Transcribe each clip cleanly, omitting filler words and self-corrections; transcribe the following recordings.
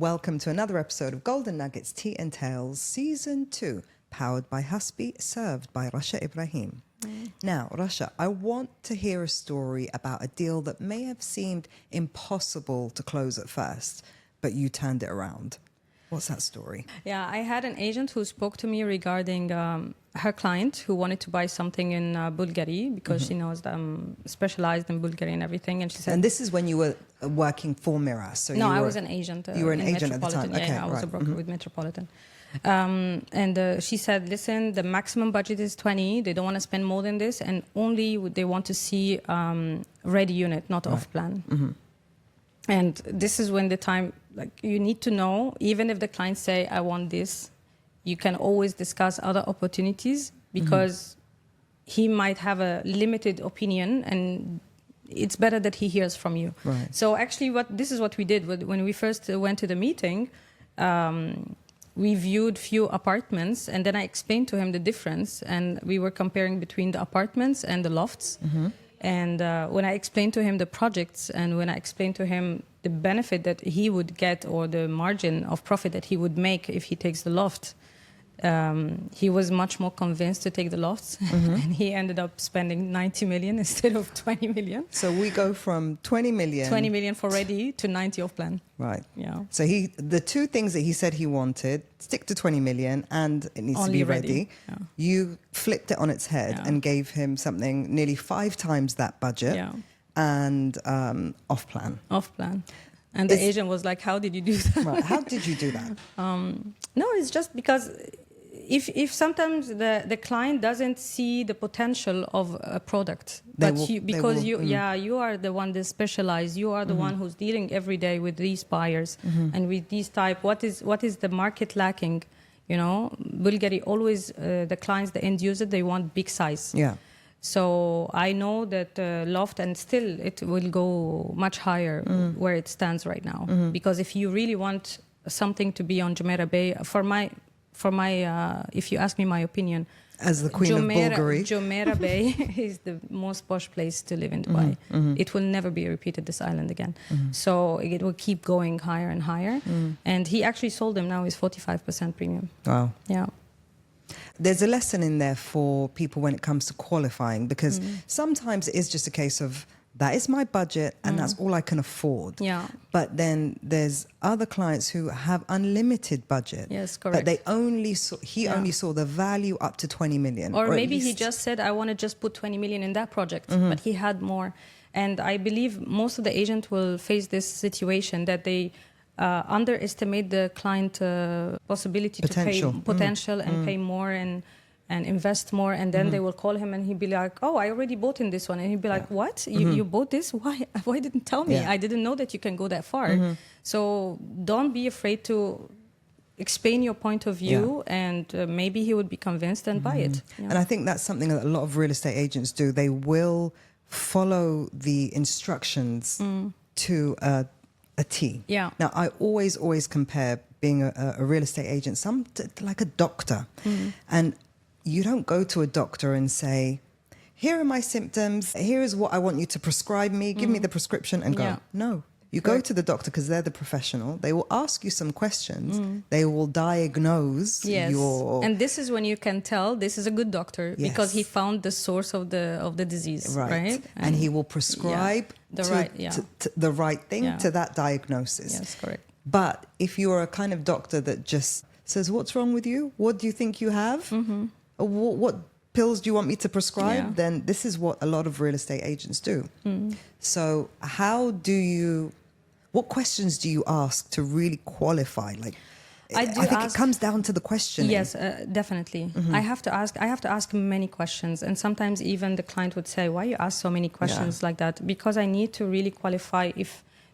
Welcome to another episode of Golden Nuggets, Tea and Tales, Season 2, powered by Hasbi, served by Rasha Ibrahim. Now, Rasha, I want to hear a story about a deal that may have seemed impossible to close at first, but you turned it around. What's that story? Yeah, I had an agent who spoke to me regarding her client who wanted to buy something in Bulgaria because she knows them specialized in Bulgaria and everything. And she said, and this is when you were working for Miras. So no, I was an agent. You were an agent at the time. Yeah, Okay, I was right. a broker with Metropolitan. She said, listen, the maximum budget is 20. They don't want to spend more than this. And only they want to see ready unit, not off plan. And this is when the time, like, you need to know, even if the clients say, I want this, you can always discuss other opportunities because he might have a limited opinion and it's better that he hears from you. Right. So actually this is what we did. When we first went to the meeting, we viewed few apartments and then I explained to him the difference and we were comparing between the apartments and the lofts. And when I explained to him the projects and when I explained to him the benefit that he would get or the margin of profit that he would make if he takes the loft, he was much more convinced to take the lofts. And he ended up spending 90 million instead of 20 million. So we go from 20 million. 20 million for ready to 90 off plan. Right. Yeah. So the two things that he said he wanted, stick to 20 million and it needs to be ready. Yeah. You flipped it on its head and gave him something nearly 5 times that budget and off plan. Off plan. And the agent was like, how did you do that? Right. How did you do that? No, it's just because if sometimes the client doesn't see the potential of a product, you are the one that specialized, you are the one who's dealing every day with these buyers and with these type. What is the market lacking? You know, Bulgaria always the clients, the end user, they want big size. Yeah. So I know that loft and still it will go much higher where it stands right now. Because if you really want something to be on Jumeirah Bay, for my if you ask me my opinion, as the Queen of Bulgaria, Jumeirah Bay is the most posh place to live in Dubai. It will never be repeated, this island again. So it will keep going higher and higher. And he actually sold them now is 45% premium. Wow. Yeah. There's a lesson in there for people when it comes to qualifying, because sometimes it is just a case of that is my budget and that's all I can afford. Yeah. But then there's other clients who have unlimited budget. Yes, correct. But they only only saw the value up to 20 million. Or maybe he just said, I want to just put 20 million in that project, but he had more. And I believe most of the agents will face this situation that they underestimate the client possibility to pay potential and pay more and invest more, and then they will call him and he'd be like, oh, I already bought in this one, and he'd be like, what? You bought this? Why didn't tell me? I didn't know that you can go that far. So don't be afraid to explain your point of view, and maybe he would be convinced and buy it. And I think that's something that a lot of real estate agents do. They will follow the instructions to a T. Yeah. Now, I always compare being a real estate agent like a doctor. And you don't go to a doctor and say, here are my symptoms, here is what I want you to prescribe me, give me the prescription and go. Yeah. No. You go to the doctor because they're the professional. They will ask you some questions. They will diagnose your... And this is when you can tell this is a good doctor because he found the source of the disease, right? And he will prescribe the right thing to that diagnosis. Yes, correct. But if you're a kind of doctor that just says, what's wrong with you? What do you think you have? Or what pills do you want me to prescribe? Then this is what a lot of real estate agents do. So what questions do you ask to really qualify? Like, I think it comes down to the questioning. Yes, definitely. I have to ask many questions, and sometimes even the client would say, "Why you ask so many questions like that?" Because I need to really qualify.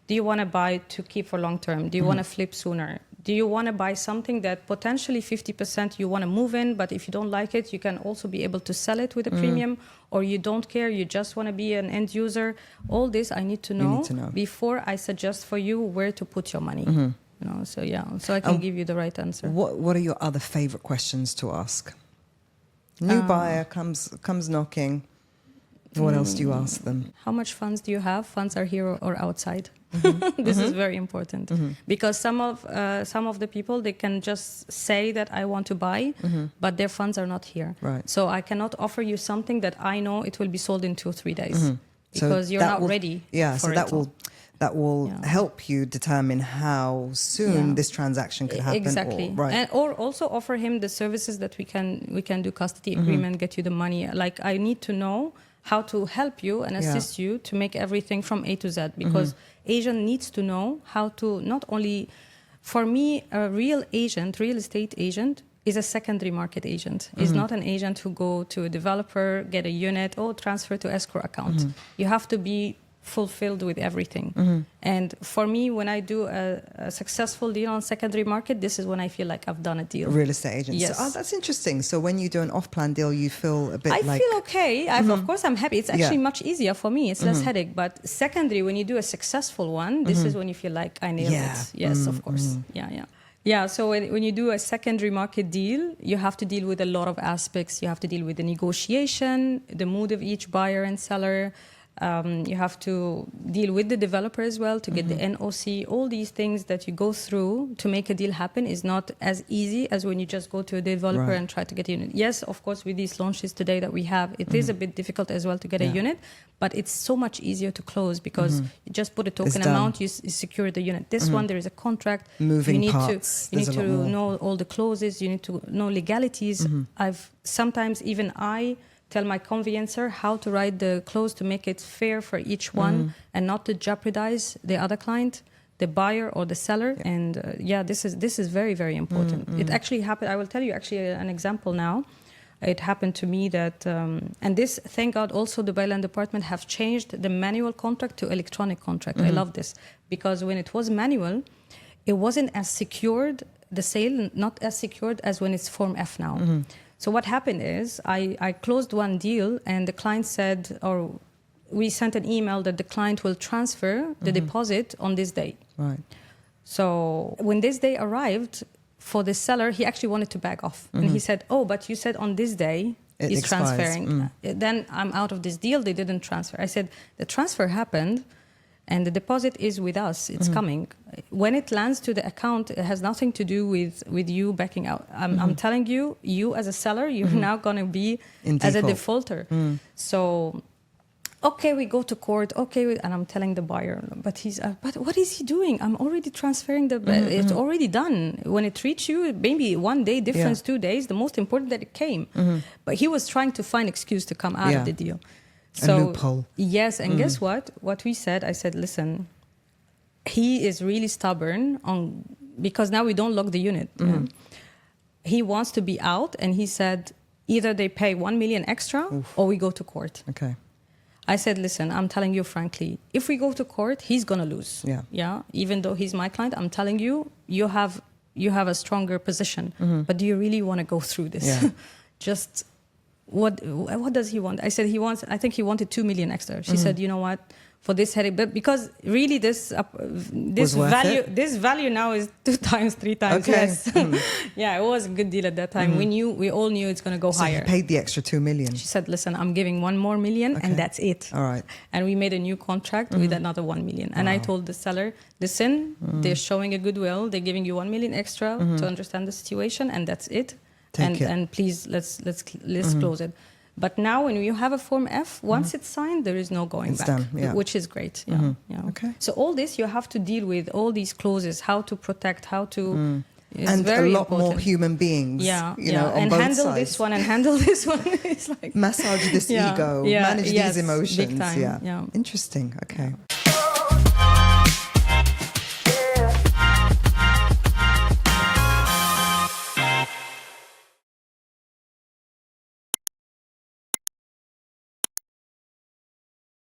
Do you want to buy to keep for long term? Do you want to flip sooner? Do you want to buy something that potentially 50% you want to move in, but if you don't like it, you can also be able to sell it with a premium, or you don't care, you just want to be an end user? All this I need to know before I suggest for you where to put your money. You know, so I can give you the right answer. What are your other favorite questions to ask? New buyer comes knocking. What else do you ask them? How much funds do you have? Funds are here or outside. This is very important because some of the people, they can just say that I want to buy, but their funds are not here. Right. So I cannot offer you something that I know it will be sold in 2 or 3 days because So you're that not will- ready. Yeah, for so that it. will help you determine how soon this transaction could happen. Exactly. Or, right. Or also offer him the services that we can do custody agreement, get you the money. Like I need to know how to help you and assist you to make everything from A to Z, because Asian needs to know how to not only, for me, a real estate agent is a secondary market agent. Is not an agent who go to a developer, get a unit, transfer to escrow account. You have to be fulfilled with everything. And for me, when I do a successful deal on secondary market, this is when I feel like I've done a deal. Real estate agent. Yes. So, that's interesting. So when you do an off-plan deal, you feel a bit I like... feel okay. Of course, I'm happy. It's actually much easier for me. It's less headache. But secondary, when you do a successful one, this is when you feel like I nailed it. Yes, of course. Yeah, so when you do a secondary market deal, you have to deal with a lot of aspects. You have to deal with the negotiation, the mood of each buyer and seller. You have to deal with the developer as well to get the NOC. All these things that you go through to make a deal happen is not as easy as when you just go to a developer and try to get a unit. Yes, of course, with these launches today that we have, it is a bit difficult as well to get a unit, but it's so much easier to close because you just put a token amount, you secure the unit. This one, there is a contract. Moving you need parts. You need to know all the clauses. You need to know legalities. Sometimes even I tell my conveyancer how to write the clause to make it fair for each one and not to jeopardize the other client, the buyer or the seller. And this is very, very important. It actually happened. I will tell you actually an example now. It happened to me that, and this, thank God, also the Land Department have changed the manual contract to electronic contract. I love this because when it was manual, it wasn't as secured, the sale not as secured as when it's Form F now. So what happened is I closed one deal and the client said, or we sent an email that the client will transfer the deposit on this day. Right. So when this day arrived, for the seller, he actually wanted to back off. And he said, but you said on this day he's transferring. Then I'm out of this deal. They didn't transfer. I said, the transfer happened and the deposit is with us. It's coming. When it lands to the account, it has nothing to do with you backing out. I'm telling you, you as a seller, you're now going to be as a defaulter. So, okay, we go to court. Okay, and I'm telling the buyer, but what is he doing? I'm already transferring it's already done. When it reached you, maybe 1 day difference, 2 days, the most important that it came. But he was trying to find excuse to come out of the deal. So, a loophole. Yes, and guess what? What we said, I said, listen, he is really stubborn because now we don't lock the unit. He wants to be out, and he said either they pay 1 million extra or we go to court. Okay. I said, listen, I'm telling you frankly, if we go to court, he's gonna lose. Yeah. Even though he's my client, I'm telling you, you have a stronger position. But do you really want to go through this? Yeah. Just. What does he want? I said I think he wanted 2 million extra. She said, you know what, for this headache, but because really this value now is 2 times, 3 times less. Yeah, it was a good deal at that time. We all knew it's going to go higher. So he paid the extra 2 million. She said, listen, I'm giving 1 more million and that's it. All right. And we made a new contract with another 1 million. And I told the seller, listen, they're showing a goodwill. They're giving you 1 million extra to understand the situation, and that's it. And please let's close it. But now when you have a Form F, once it's signed, there is no going back, done, which is great. Okay. So all this you have to deal with, all these clauses, how to protect, how to. And very a lot important. more human beings. You know, on and both handle sides. this one and handle this one. It's like massage this ego, manage these emotions. big time. Interesting. Okay.